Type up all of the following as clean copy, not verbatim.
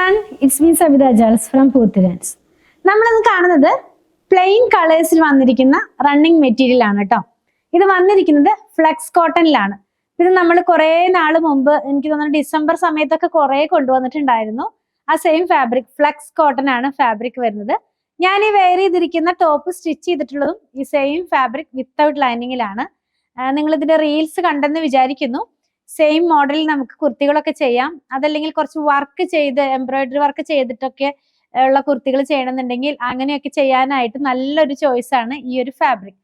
everyone, it's me Sabita Jals from Poothirans. നമ്മളിന്ന് കാണുന്നത് plain കളേഴ്സിൽ വന്നിരിക്കുന്ന റണ്ണിങ് മെറ്റീരിയൽ ആണ് കേട്ടോ. ഇത് വന്നിരിക്കുന്നത് ഫ്ലെക്സ് കോട്ടണിലാണ്. ഇത് നമ്മൾ കുറേ നാൾ മുമ്പ് എനിക്ക് തോന്നുന്നു ഡിസംബർ സമയത്തൊക്കെ കുറേ കൊണ്ടുവന്നിട്ടുണ്ടായിരുന്നു. ആ സെയിം ഫാബ്രിക് ഫ്ലെക്സ് കോട്ടൺ ആണ് ഫാബ്രിക് വരുന്നത്. ഞാൻ ഈ വെയർ ചെയ്തിരിക്കുന്ന ടോപ്പ് സ്റ്റിച്ച് ചെയ്തിട്ടുള്ളതും ഈ സെയിം ഫാബ്രിക് വിത്തൗട്ട് ലൈനിങ്ങിലാണ്. നിങ്ങൾ ഇതിന്റെ റീൽസ് കണ്ടെന്ന് വിചാരിക്കുന്നു. സെയിം മോഡലിൽ നമുക്ക് കുർത്തികളൊക്കെ ചെയ്യാം. അതല്ലെങ്കിൽ കുറച്ച് വർക്ക് ചെയ്ത് എംബ്രോയിഡറി വർക്ക് ചെയ്തിട്ടൊക്കെ ഉള്ള കുർത്തികൾ ചെയ്യണമെന്നുണ്ടെങ്കിൽ അങ്ങനെയൊക്കെ ചെയ്യാനായിട്ട് നല്ലൊരു ചോയ്സ് ആണ് ഈ ഒരു ഫാബ്രിക്.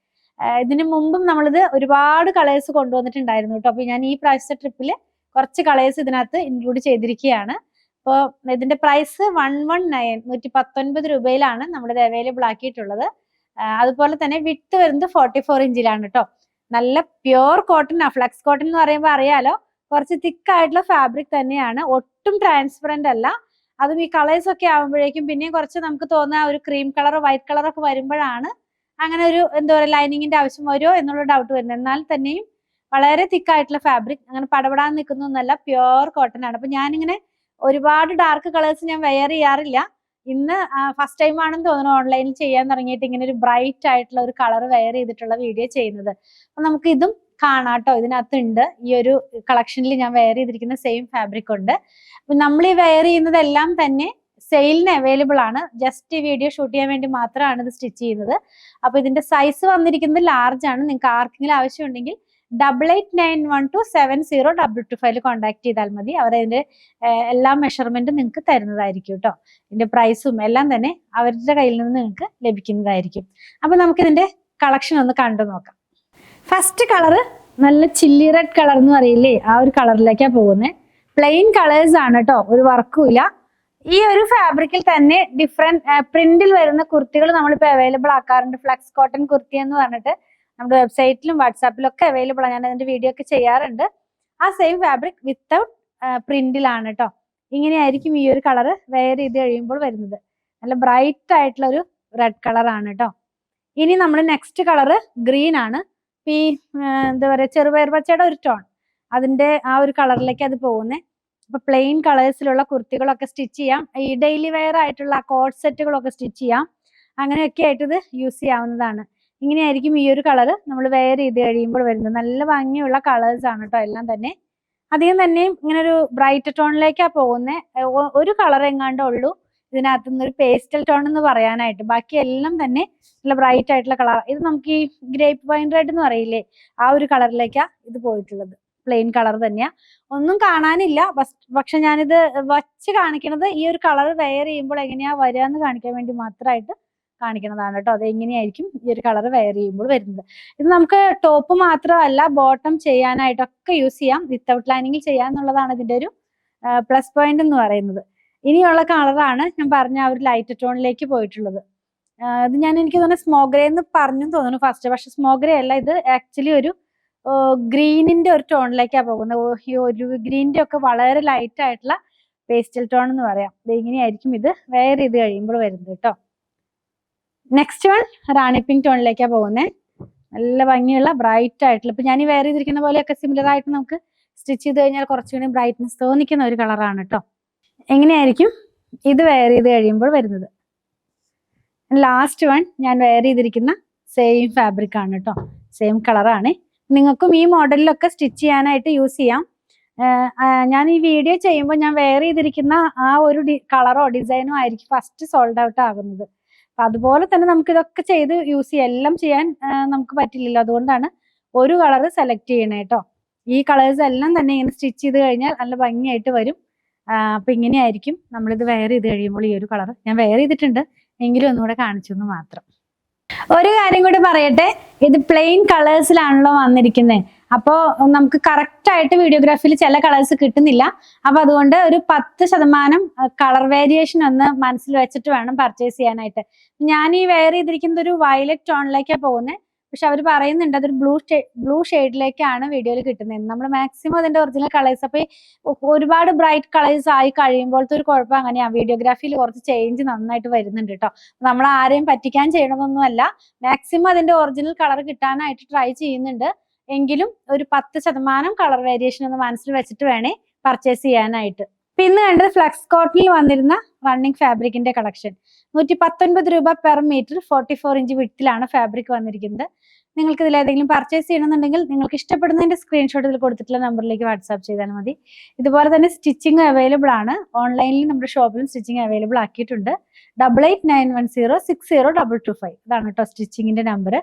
ഇതിനു മുമ്പും നമ്മളിത് ഒരുപാട് കളേഴ്സ് കൊണ്ടുവന്നിട്ടുണ്ടായിരുന്നു കേട്ടോ. അപ്പൊ ഞാൻ ഈ പ്രാവശ്യത്തെ ട്രിപ്പിൽ കുറച്ച് കളേഴ്സ് ഇതിനകത്ത് ഇൻക്ലൂഡ് ചെയ്തിരിക്കുകയാണ്. അപ്പോൾ ഇതിന്റെ പ്രൈസ് 119 രൂപയിലാണ് നമ്മളിത് അവൈലബിൾ ആക്കിയിട്ടുള്ളത്. അതുപോലെ തന്നെ വിട്ട് വരുന്നത് 44 ഇഞ്ചിലാണ് കേട്ടോ. നല്ല പ്യുവർ കോട്ടൺ ആ. ഫ്ലെക്സ് കോട്ടൺ എന്ന് പറയുമ്പോൾ അറിയാലോ, കുറച്ച് തിക്കായിട്ടുള്ള ഫാബ്രിക് തന്നെയാണ്. ഒട്ടും ട്രാൻസ്പെറന്റ് അല്ല. അതും ഈ കളേഴ്സ് ഒക്കെ ആകുമ്പോഴേക്കും പിന്നെയും കുറച്ച് നമുക്ക് തോന്നുന്ന ഒരു ക്രീം കളർ വൈറ്റ് കളർ ഒക്കെ വരുമ്പോഴാണ് അങ്ങനെ ഒരു എന്താ പറയുക ലൈനിങ്ങിന്റെ ആവശ്യം വരുമോ എന്നുള്ള ഡൗട്ട് വരുന്നത്. എന്നാൽ തന്നെയും വളരെ തിക്കായിട്ടുള്ള ഫാബ്രിക്, അങ്ങനെ പടപെടാൻ നിൽക്കുന്നൊന്നല്ല, പ്യുവർ കോട്ടൺ ആണ്. അപ്പൊ ഞാനിങ്ങനെ ഒരുപാട് ഡാർക്ക് കളേഴ്സ് ഞാൻ വെയർ ചെയ്യാറില്ല. ഇന്ന് ഫസ്റ്റ് ടൈം ആണെന്ന് തോന്നുന്നു ഓൺലൈനിൽ ചെയ്യാൻ തുടങ്ങിയിട്ട് ഇങ്ങനെ ഒരു ബ്രൈറ്റ് ആയിട്ടുള്ള ഒരു കളർ വെയർ ചെയ്തിട്ടുള്ള വീഡിയോ ചെയ്യുന്നത്. അപ്പൊ നമുക്ക് ഇതും കാണാട്ടോ. ഇതിനകത്തുണ്ട് ഈ ഒരു കളക്ഷനിൽ ഞാൻ വെയർ ചെയ്തിരിക്കുന്ന സെയിം ഫാബ്രിക് ഉണ്ട്. അപ്പൊ നമ്മൾ ഈ വെയർ ചെയ്യുന്നതെല്ലാം തന്നെ സെയിലിന് അവൈലബിൾ ആണ്. ജസ്റ്റ് ഈ വീഡിയോ ഷൂട്ട് ചെയ്യാൻ വേണ്ടി മാത്രമാണ് ഇത് സ്റ്റിച്ച് ചെയ്യുന്നത്. അപ്പൊ ഇതിന്റെ സൈസ് വന്നിരിക്കുന്നത് ലാർജ് ആണ്. നിങ്ങൾക്ക് ആർക്കെങ്കിലും ആവശ്യമുണ്ടെങ്കിൽ 8891270225 കോൺടാക്ട് ചെയ്താൽ മതി. അവരതിന്റെ എല്ലാ മെഷർമെന്റും നിങ്ങൾക്ക് തരുന്നതായിരിക്കും കേട്ടോ. ഇതിന്റെ പ്രൈസും എല്ലാം തന്നെ അവരുടെ കയ്യിൽ നിന്ന് നിങ്ങൾക്ക് ലഭിക്കുന്നതായിരിക്കും. അപ്പൊ നമുക്ക് ഇതിന്റെ കളക്ഷൻ ഒന്ന് കണ്ടു നോക്കാം. ഫസ്റ്റ് കളറ് നല്ല ചില്ലി റെഡ് കളർ എന്ന് പറയില്ലേ, ആ ഒരു കളറിലേക്കാണ് പോകുന്നത്. പ്ലെയിൻ കളേഴ്സ് ആണ് കേട്ടോ, ഒരു വർക്കും ഇല്ല. ഈ ഒരു ഫാബ്രിക്കിൽ തന്നെ ഡിഫറെന്റ് പ്രിന്റിൽ വരുന്ന കുർത്തികൾ നമ്മളിപ്പോൾ അവൈലബിൾ ആക്കാറുണ്ട്. ഫ്ലെക്സ് കോട്ടൺ കുർത്തി എന്ന് പറഞ്ഞിട്ട് നമ്മുടെ വെബ്സൈറ്റിലും വാട്സാപ്പിലും ഒക്കെ അവൈലബിൾ ആണ്. ഞാൻ അതിന്റെ വീഡിയോ ഒക്കെ ചെയ്യാറുണ്ട്. ആ സെയിം ഫാബ്രിക് വിത്തൗട്ട് പ്രിന്റിലാണ് കേട്ടോ. ഇങ്ങനെയായിരിക്കും ഈ ഒരു കളർ വെയർ ചെയ്ത് കഴിയുമ്പോൾ വരുന്നത്. നല്ല ബ്രൈറ്റ് ആയിട്ടുള്ള ഒരു റെഡ് കളർ ആണ് കേട്ടോ. ഇനി നമ്മൾ നെക്സ്റ്റ് കളറ് ഗ്രീൻ ആണ്. ഈ എന്താ പറയാ ചെറുപയർ പച്ചയുടെ ഒരു ടോൺ, അതിന്റെ ആ ഒരു കളറിലേക്ക് അത് പോകുന്നത്. അപ്പൊ പ്ലെയിൻ കളേഴ്സിലുള്ള കുർത്തികളൊക്കെ സ്റ്റിച്ച് ചെയ്യാം. ഈ ഡെയിലി വെയർ ആയിട്ടുള്ള കോട്ട് സെറ്റുകളൊക്കെ സ്റ്റിച്ച് ചെയ്യാം. അങ്ങനെയൊക്കെ ആയിട്ട് ഇത് യൂസ് ചെയ്യാവുന്നതാണ്. ഇങ്ങനെയായിരിക്കും ഈ ഒരു കളർ നമ്മൾ വെയർ ചെയ്ത് കഴിയുമ്പോൾ വരുന്നത്. നല്ല ഭംഗിയുള്ള കളേഴ്സ് ആണ് കേട്ടോ എല്ലാം തന്നെ. അധികം തന്നെയും ഇങ്ങനെ ഒരു ബ്രൈറ്റ് ടോണിലേക്കാണ് പോകുന്നത്. ഒരു കളർ എങ്ങാണ്ടേ ഉള്ളൂ ഇതിനകത്ത് നിന്ന് ഒരു പേസ്റ്റൽ ടോൺ എന്ന് പറയാനായിട്ട്. ബാക്കി എല്ലാം തന്നെ നല്ല ബ്രൈറ്റ് ആയിട്ടുള്ള കളർ. ഇത് നമുക്ക് ഈ ഗ്രേപ്പ് വൈൻ റെഡ് എന്ന് പറയില്ലേ, ആ ഒരു കളറിലേക്കാണ് ഇത് പോയിട്ടുള്ളത്. പ്ലെയിൻ കളർ തന്നെയാ, ഒന്നും കാണാനില്ല. പക്ഷെ ഞാനിത് വച്ച് കാണിക്കണത് ഈ ഒരു കളർ വെയർ ചെയ്യുമ്പോൾ എങ്ങനെയാ വരിക എന്ന് കാണിക്കാൻ വേണ്ടി മാത്രമായിട്ട് കാണിക്കുന്നതാണ് കേട്ടോ. അത് എങ്ങനെയായിരിക്കും ഈ ഒരു കളർ വെയർ ചെയ്യുമ്പോൾ വരുന്നത്. ഇത് നമുക്ക് ടോപ്പ് മാത്രമല്ല ബോട്ടം ചെയ്യാനായിട്ടൊക്കെ യൂസ് ചെയ്യാം. വിത്തൗട്ട് ലൈനിങ്ങിൽ ചെയ്യാന്നുള്ളതാണ് ഇതിന്റെ ഒരു പ്ലസ് പോയിന്റ് എന്ന് പറയുന്നത്. ഇനിയുള്ള കളറാണ് ഞാൻ പറഞ്ഞ ആ ഒരു ലൈറ്റ് ടോണിലേക്ക് പോയിട്ടുള്ളത്. ഇത് എനിക്ക് തോന്നുന്നു സ്മോഗ്രേ എന്ന് പറഞ്ഞു തോന്നുന്നു ഫസ്റ്റ്. പക്ഷെ സ്മോഗ്രേ അല്ല, ഇത് ആക്ച്വലി ഒരു ഗ്രീനിന്റെ ഒരു ടോണിലേക്കാണ് പോകുന്നത്. ഈ ഒരു ഗ്രീനിന്റെ ഒക്കെ വളരെ ലൈറ്റ് ആയിട്ടുള്ള പേസ്റ്റൽ ടോൺ എന്ന് പറയാം. ഇത് ഇങ്ങനെയായിരിക്കും ഇത് വെയർ ചെയ്ത് കഴിയുമ്പോൾ വരുന്നത് കേട്ടോ. നെക്സ്റ്റ് വൺ റാണി പിങ്ക് ടോണിലേക്കാണ് പോകുന്നത്. നല്ല ഭംഗിയുള്ള ബ്രൈറ്റ് ആയിട്ടുള്ള, ഇപ്പൊ ഞാൻ ഈ വെയർ ചെയ്തിരിക്കുന്ന പോലെയൊക്കെ സിമിലർ ആയിട്ട് നമുക്ക് സ്റ്റിച്ച് ചെയ്ത് കഴിഞ്ഞാൽ കുറച്ചുകൂടി ബ്രൈറ്റ്നെസ് തോന്നിക്കുന്ന ഒരു കളറാണ് കേട്ടോ. എങ്ങനെയായിരിക്കും ഇത് വെയർ ചെയ്ത് കഴിയുമ്പോൾ വരുന്നത്. ലാസ്റ്റ് വൺ ഞാൻ വെയർ ചെയ്തിരിക്കുന്ന സെയിം ഫാബ്രിക് ആണ് കേട്ടോ, സെയിം കളറാണ്. നിങ്ങൾക്കും ഈ മോഡലിലൊക്കെ സ്റ്റിച്ച് ചെയ്യാനായിട്ട് യൂസ് ചെയ്യാം. ഞാൻ ഈ വീഡിയോ ചെയ്യുമ്പോൾ ഞാൻ വെയർ ചെയ്തിരിക്കുന്ന ആ ഒരു കളറോ ഡിസൈനോ ആയിരിക്കും ഫസ്റ്റ് സോൾഡ് ഔട്ട് ആകുന്നത്. അപ്പൊ അതുപോലെ തന്നെ നമുക്ക് ഇതൊക്കെ ചെയ്ത് യൂസ് ചെയ്യാം. എല്ലാം ചെയ്യാൻ നമുക്ക് പറ്റില്ലല്ലോ, അതുകൊണ്ടാണ് ഒരു കളർ സെലക്ട് ചെയ്യണേ കേട്ടോ. ഈ കളേഴ്സ് എല്ലാം തന്നെ ഇങ്ങനെ സ്റ്റിച്ച് ചെയ്ത് കഴിഞ്ഞാൽ നല്ല ഭംഗിയായിട്ട് വരും. അപ്പൊ ഇങ്ങനെയായിരിക്കും നമ്മളിത് വെയർ ചെയ്ത് കഴിയുമ്പോൾ ഈ ഒരു കളർ ഞാൻ വെയർ ചെയ്തിട്ടുണ്ട്, എങ്കിലും ഒന്നുകൂടെ കാണിച്ചു എന്ന് മാത്രം. ഒരു കാര്യം കൂടി പറയട്ടെ, ഇത് പ്ലെയിൻ കളേഴ്സിലാണല്ലോ വന്നിരിക്കുന്നത്. അപ്പോൾ നമുക്ക് കറക്റ്റ് ആയിട്ട് വീഡിയോഗ്രാഫിയിൽ ചില കളേഴ്സ് കിട്ടുന്നില്ല. അപ്പൊ അതുകൊണ്ട് ഒരു 10% കളർ വേരിയേഷൻ ഒന്ന് മനസ്സിൽ വെച്ചിട്ട് വേണം പർച്ചേസ് ചെയ്യാനായിട്ട്. ഞാൻ ഈ വെയർ ചെയ്തിരിക്കുന്നത് ഒരു വയലറ്റ് ടോണിലേക്കാണ് പോകുന്നത്. പക്ഷെ അവർ പറയുന്നുണ്ട് അതൊരു ബ്ലൂ ഷെയ്ഡിലേക്കാണ് വീഡിയോയിൽ കിട്ടുന്നത്. നമ്മൾ മാക്സിമം അതിന്റെ ഒറിജിനൽ കളേഴ്സ്, അപ്പൊ ഒരുപാട് ബ്രൈറ്റ് കളേഴ്സ് ആയി കഴിയുമ്പോഴത്തെ ഒരു കുഴപ്പം അങ്ങനെയാ, വീഡിയോഗ്രാഫിയിൽ കുറച്ച് ചേഞ്ച് നന്നായിട്ട് വരുന്നുണ്ട് കേട്ടോ. നമ്മൾ ആരെയും പറ്റിക്കാൻ ചെയ്യണമെന്നൊന്നുമല്ല, മാക്സിമം അതിന്റെ ഒറിജിനൽ കളർ കിട്ടാനായിട്ട് ട്രൈ ചെയ്യുന്നുണ്ട്. എങ്കിലും ഒരു 10% കളർ വേരിയേഷൻ ഒന്ന് മനസ്സിൽ വെച്ചിട്ട് വേണേ പർച്ചേസ് ചെയ്യാനായിട്ട്. ഇന്ന് കണ്ടത് ഫ്ലക്സ് കോട്ടണിൽ വന്നിരുന്ന റണ്ണിങ് ഫാബ്രിക്കിന്റെ കളക്ഷൻ. 119 രൂപ പെർ മീറ്റർ, 44 ഇഞ്ച് വിഡ്ത്തിലാണ് ഫാബ്രിക് വന്നിരിക്കുന്നത്. നിങ്ങൾക്ക് ഇതിൽ ഏതെങ്കിലും പർച്ചേസ് ചെയ്യണമെന്നുണ്ടെങ്കിൽ നിങ്ങൾക്ക് ഇഷ്ടപ്പെടുന്നതിന്റെ സ്ക്രീൻഷോട്ട് ഇതിൽ കൊടുത്തിട്ടുള്ള നമ്പറിലേക്ക് വാട്സാപ്പ് ചെയ്താൽ മതി. ഇതുപോലെ തന്നെ സ്റ്റിച്ചിങ് അവൈലബിൾ ആണ്. ഓൺലൈനിൽ നമ്മുടെ ഷോപ്പിലും സ്റ്റിച്ചിങ് അവൈലബിൾ ആക്കിയിട്ടുണ്ട്. 8891060225 ഇതാണ് കേട്ടോ സ്റ്റിച്ചിങ്ങിന്റെ നമ്പർ.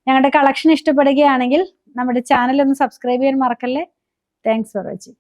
ഞങ്ങളുടെ കളക്ഷൻ ഇഷ്ടപ്പെടുകയാണെങ്കിൽ നമ്മുടെ ചാനൽ ഒന്ന് സബ്സ്ക്രൈബ് ചെയ്യാൻ മറക്കല്ലേ. Thanks for watching.